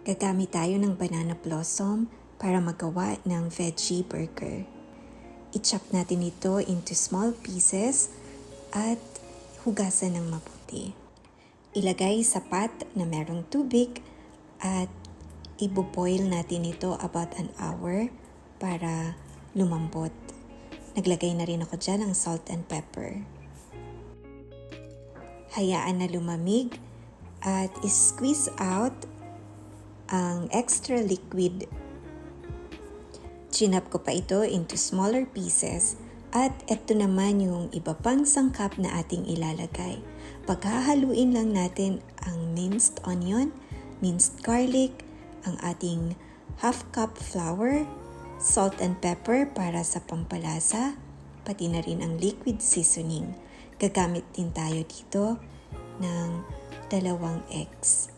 Gagamit tayo ng banana blossom para magawa ng veggie burger. I-chop natin ito into small pieces at hugasan ng mabuti. Ilagay sa pot na merong tubig at ibo-boil natin ito about an hour para lumambot. Naglagay na rin ako dyan ng salt and pepper. Hayaan na lumamig at squeeze out ang extra liquid. Chinap ko pa ito into smaller pieces at ito naman yung iba pang sangkap na ating ilalagay. Paghahaluin lang natin ang minced onion, minced garlic, ang ating half cup flour, salt and pepper para sa pampalasa, pati na rin ang liquid seasoning. Gagamit din tayo dito ng 2 eggs.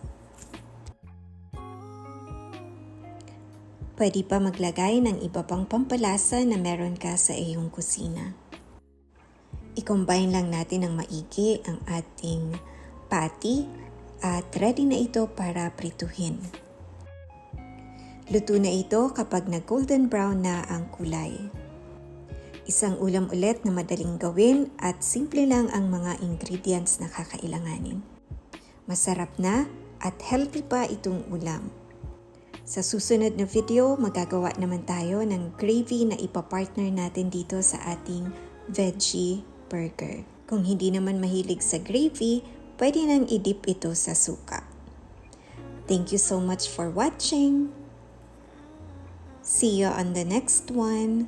Pwede pa maglagay ng iba pang pampalasa na meron ka sa iyong kusina. I-combine lang natin ng maigi ang ating patty at ready na ito para prituhin. Luto na ito kapag nag-golden brown na ang kulay. Isang ulam ulit na madaling gawin at simple lang ang mga ingredients na kakailanganin. Masarap na at healthy pa itong ulam. Sa susunod na video, magagawa naman tayo ng gravy na ipapartner natin dito sa ating veggie burger. Kung hindi naman mahilig sa gravy, pwede nang i-dip ito sa suka. Thank you so much for watching. See you on the next one.